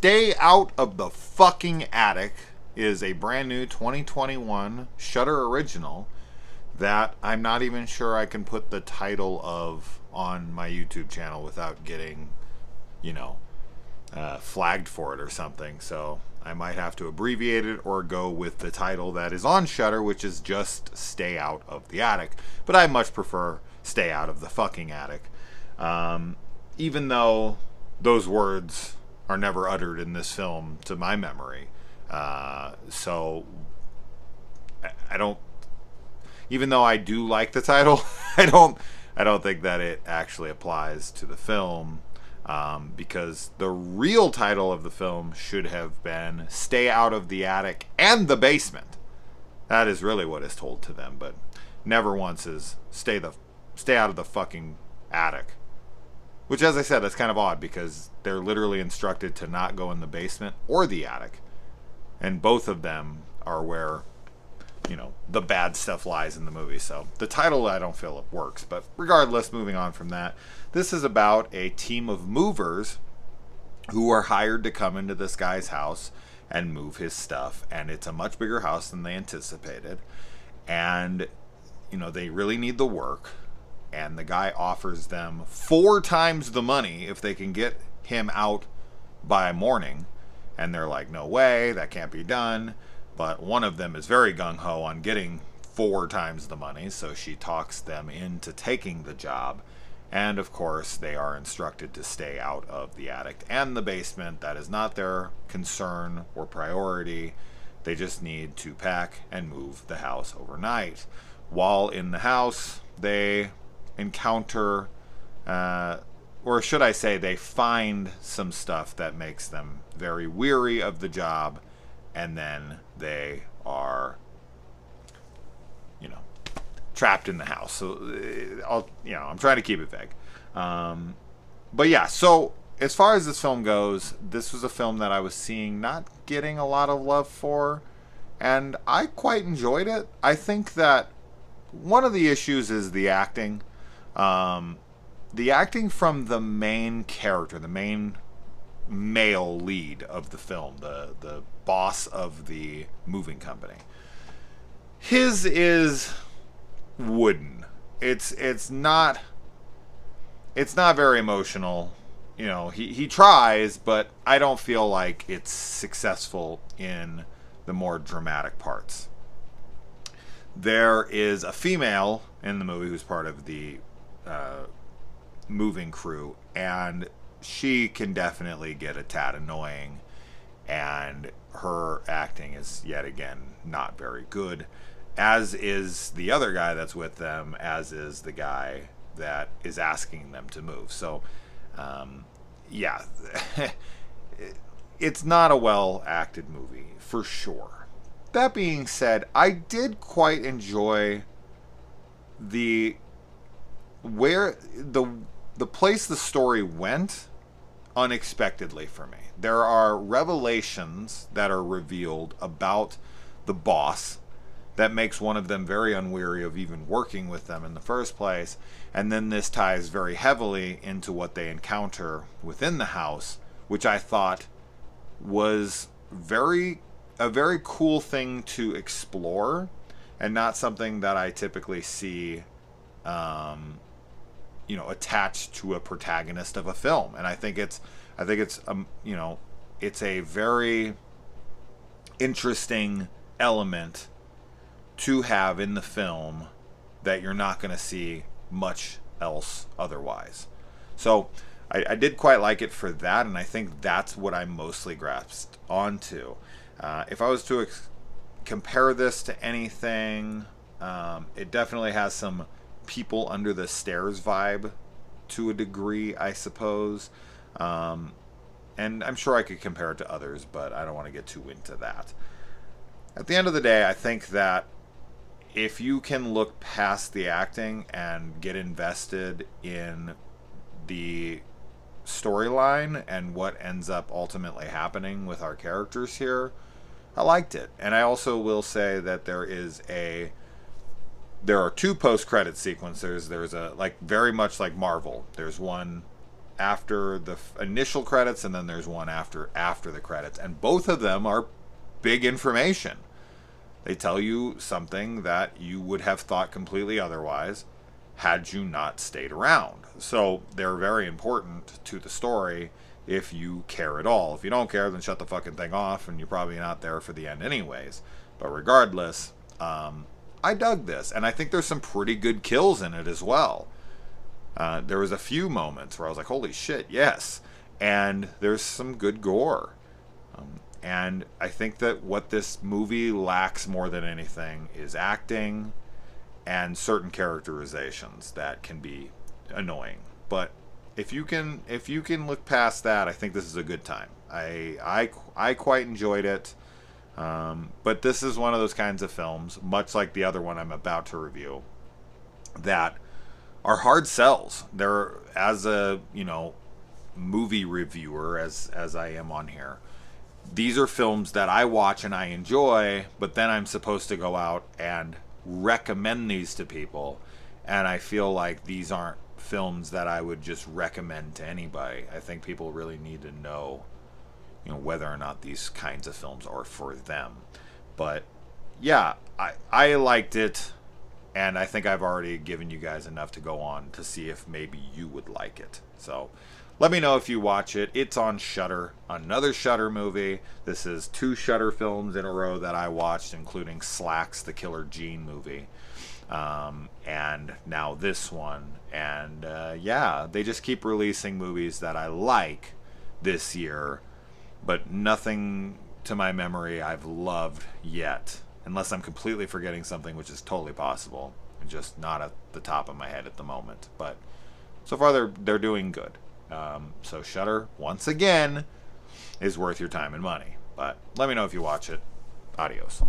Stay Out of the Fucking Attic is a brand new 2021 Shudder original that I'm not even sure I can put the title of on my YouTube channel without getting, flagged for it or something. So I might have to abbreviate it or go with the title that is on Shudder, which is just Stay Out of the Attic. But I much prefer Stay Out of the Fucking Attic. Even though those words are never uttered in this film to my memory. So I don't, even though I do like the title, I don't think that it actually applies to the film, because the real title of the film should have been Stay Out of the Attic and the Basement. That is really what is told to them, but never once is stay out of the fucking attic. Which, as I said, that's kind of odd because they're literally instructed to not go in the basement or the attic. And both of them are where, the bad stuff lies in the movie. So the title, I don't feel it works. But regardless, moving on from that, this is about a team of movers who are hired to come into this guy's house and move his stuff. And it's a much bigger house than they anticipated. And, they really need the work. And the guy offers them 4 times the money if they can get him out by morning. And they're like, no way, that can't be done. But one of them is very gung-ho on getting 4 times the money, so she talks them into taking the job. And of course, they are instructed to stay out of the attic and the basement. That is not their concern or priority. They just need to pack and move the house overnight. While in the house, they encounter, or should I say, they find some stuff that makes them very weary of the job, and then they are, trapped in the house. So, I'm trying to keep it vague. But yeah, so as far as this film goes, this was a film that I was seeing not getting a lot of love for, and I quite enjoyed it. I think that one of the issues is the acting. The acting from the main character, the main male lead of the film, the boss of the moving company. His is wooden. It's not very emotional. He tries, but I don't feel like it's successful in the more dramatic parts. There is a female in the movie who's part of the moving crew, and she can definitely get a tad annoying, and her acting is yet again not very good, as is the other guy that's with them, as is the guy that is asking them to move. So it's not a well acted movie for sure. That being said, I did quite enjoy the place the story went unexpectedly for me. There are revelations that are revealed about the boss that makes one of them very unweary of even working with them in the first place. And then this ties very heavily into what they encounter within the house, which I thought was a very cool thing to explore, and not something that I typically see attached to a protagonist of a film. And I think it's it's a very interesting element to have in the film that you're not going to see much else otherwise. So I did quite like it for that, and I think that's what I mostly grasped onto. If I was to compare this to anything, it definitely has some People Under the Stairs vibe to a degree, I suppose. And I'm sure I could compare it to others, but I don't want to get too into that. At the end of the day, I think that if you can look past the acting and get invested in the storyline and what ends up ultimately happening with our characters here, I liked it. And I also will say that there are 2 post-credit sequences. There's very much like Marvel. There's one after the initial credits, and then there's one after the credits, and both of them are big information. They tell you something that you would have thought completely otherwise had you not stayed around. So they're very important to the story if you care at all. If you don't care, then shut the fucking thing off, and you're probably not there for the end anyways. But regardless, I dug this, and I think there's some pretty good kills in it as well. There was a few moments where I was like, holy shit, yes. And there's some good gore. And I think that what this movie lacks more than anything is acting and certain characterizations that can be annoying. But if you can look past that, I think this is a good time. I quite enjoyed it. But this is one of those kinds of films, much like the other one I'm about to review, that are hard sells. They're, as a, movie reviewer, as I am on here, these are films that I watch and I enjoy, but then I'm supposed to go out and recommend these to people, and I feel like these aren't films that I would just recommend to anybody. I think people really need to know, whether or not these kinds of films are for them. But yeah, I liked it, and I think I've already given you guys enough to go on to see if maybe you would like it. So let me know if you watch it. It's on Shudder, another Shudder movie. This is 2 Shudder films in a row that I watched, including Slacks, the Killer Gene movie, and now this one. And yeah, they just keep releasing movies that I like this year, but nothing to my memory I've loved yet, unless I'm completely forgetting something, which is totally possible, and just not at the top of my head at the moment. But so far they're doing good. So Shudder, once again, is worth your time and money. But let me know if you watch it. Adios.